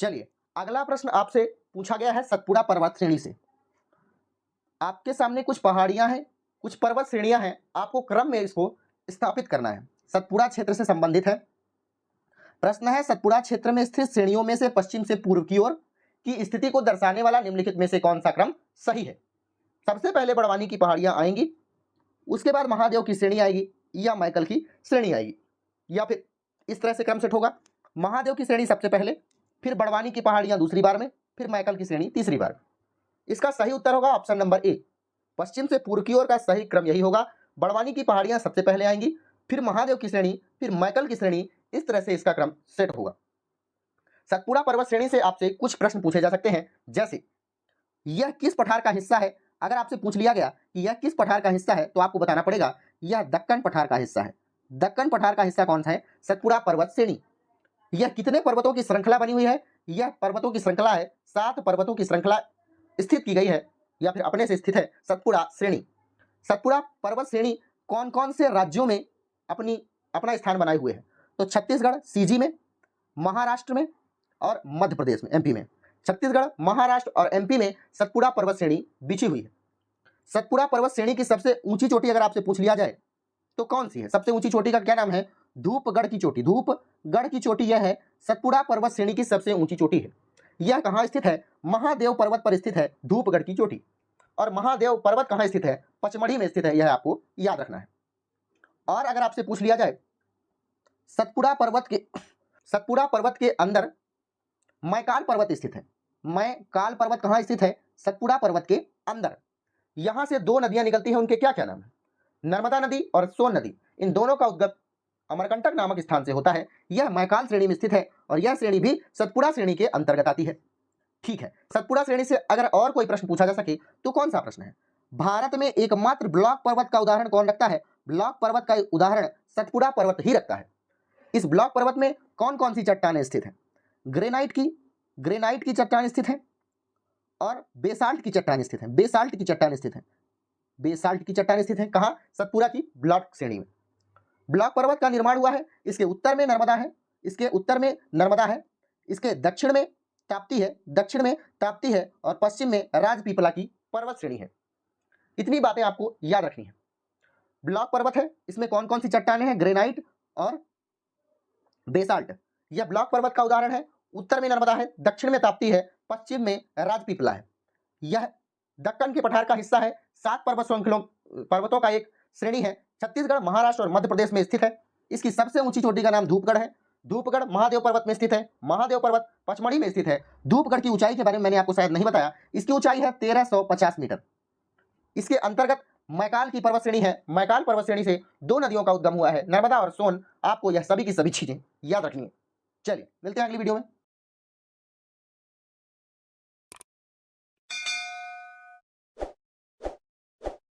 चलिए अगला प्रश्न आपसे पूछा गया है सतपुड़ा पर्वत श्रेणी से। आपके सामने कुछ पहाड़ियां हैं, कुछ पर्वत श्रेणियां हैं, आपको क्रम में इसको स्थापित करना है। सतपुड़ा क्षेत्र से संबंधित है। प्रश्न है सतपुड़ा क्षेत्र में स्थित श्रेणियों में से पश्चिम से पूर्व की ओर की स्थिति को दर्शाने वाला निम्नलिखित में से कौन सा क्रम सही है। सबसे पहले बड़वानी की पहाड़ियां आएंगी, उसके बाद महादेव की श्रेणी आएगी या मैकल की श्रेणी आएगी, या फिर इस तरह से क्रम सेट होगा। महादेव की श्रेणी सबसे पहले, फिर बड़वानी की पहाड़ियां दूसरी बार में, फिर मैकल की श्रेणी तीसरी बार। इसका सही उत्तर होगा ऑप्शन नंबर ए। पश्चिम से पूर्व की ओर का सही क्रम यही होगा। बड़वानी की पहाड़ियां सबसे पहले आएंगी, फिर महादेव की श्रेणी, फिर मैकल की श्रेणी, इस तरह से इसका क्रम सेट होगा। सतपुड़ा पर्वत श्रेणी से आपसे कुछ प्रश्न पूछे जा सकते हैं, जैसे यह किस पठार का हिस्सा है। अगर आपसे पूछ लिया गया कि यह किस पठार का हिस्सा है तो आपको बताना पड़ेगा यह दक्कन पठार का हिस्सा है। दक्कन पठार का हिस्सा कौन सा है? सतपुड़ा पर्वत श्रेणी। यह कितने पर्वतों की श्रृंखला बनी हुई है? यह पर्वतों की श्रृंखला है, 7 पर्वतों की श्रृंखला स्थित की गई है या फिर अपने से स्थित है सतपुड़ा श्रेणी। सतपुड़ा पर्वत श्रेणी कौन कौन से राज्यों में अपना स्थान बनाए हुए है? तो छत्तीसगढ़ सीजी में, महाराष्ट्र में और मध्य प्रदेश में, एमपी में। छत्तीसगढ़, महाराष्ट्र और एमपी में सतपुड़ा पर्वत श्रेणी बिछी हुई है। सतपुड़ा पर्वत श्रेणी की सबसे ऊंची चोटी अगर आपसे पूछ लिया जाए तो कौन सी है? सबसे ऊंची चोटी का क्या नाम है? धूपगढ़ की चोटी। धूपगढ़ की चोटी यह है सतपुड़ा पर्वत श्रेणी की सबसे ऊंची चोटी है। यह कहाँ स्थित है? महादेव पर्वत पर स्थित है धूपगढ़ की चोटी। और महादेव पर्वत कहाँ स्थित है? पचमढ़ी में स्थित है, यह आपको याद रखना है। और अगर आपसे पूछ लिया जाए सतपुड़ा पर्वत के अंदर मैकाल पर्वत स्थित है। मैकाल पर्वत कहाँ स्थित है? सतपुड़ा पर्वत के अंदर। यहां से 2 नदियां निकलती हैं, उनके क्या क्या नाम है? नर्मदा नदी और सोन नदी। इन दोनों का उद्गम अमरकंटक नामक स्थान से होता है। यह मैकाल श्रेणी में स्थित है और यह श्रेणी भी सतपुड़ा श्रेणी के अंतर्गत आती है। ठीक है, सतपुड़ा श्रेणी से अगर और कोई प्रश्न पूछा जा सके तो कौन सा प्रश्न है? भारत में एकमात्र ब्लॉक पर्वत का उदाहरण कौन रखता है? ब्लॉक पर्वत का उदाहरण सतपुड़ा पर्वत ही रखता है। इस ब्लॉक पर्वत में कौन कौन सी चट्टानें स्थित हैं? ग्रेनाइट की चट्टान स्थित है और बेसाल्ट की चट्टान स्थित है। बेसाल्ट की चट्टान स्थित है कहाँ? सतपुड़ा की ब्लॉक श्रेणी में। ब्लॉक पर्वत का निर्माण हुआ है, इसके उत्तर में नर्मदा है, इसके दक्षिण में ताप्ती है और पश्चिम में राजपीपला की पर्वत श्रेणी है। इतनी बातें आपको याद रखनी है। ब्लॉक पर्वत है, इसमें कौन कौन सी चट्टानें हैं? ग्रेनाइट और बेसाल्ट। यह ब्लॉक पर्वत का उदाहरण है। उत्तर में नर्मदा है, दक्षिण में ताप्ती है, पश्चिम में राजपीपला है। यह दक्कन के पठार का हिस्सा है। 7 पर्वतों का एक श्रेणी है। छत्तीसगढ़, महाराष्ट्र और मध्य प्रदेश में स्थित है। इसकी सबसे ऊंची चोटी का नाम धूपगढ़ है। धूपगढ़ महादेव पर्वत में स्थित है। महादेव पर्वत पचमढ़ी में स्थित है। धूपगढ़ की ऊंचाई के बारे में मैंने आपको शायद नहीं बताया। इसकी ऊंचाई है 1350 मीटर। इसके अंतर्गत मैकाल की पर्वत श्रेणी है। मैकाल पर्वत श्रेणी से 2 नदियों का उद्गम हुआ है, नर्मदा और सोन। आपको यह सभी की सभी चीजें याद रखनी है। चलिए मिलते हैं अगली वीडियो में।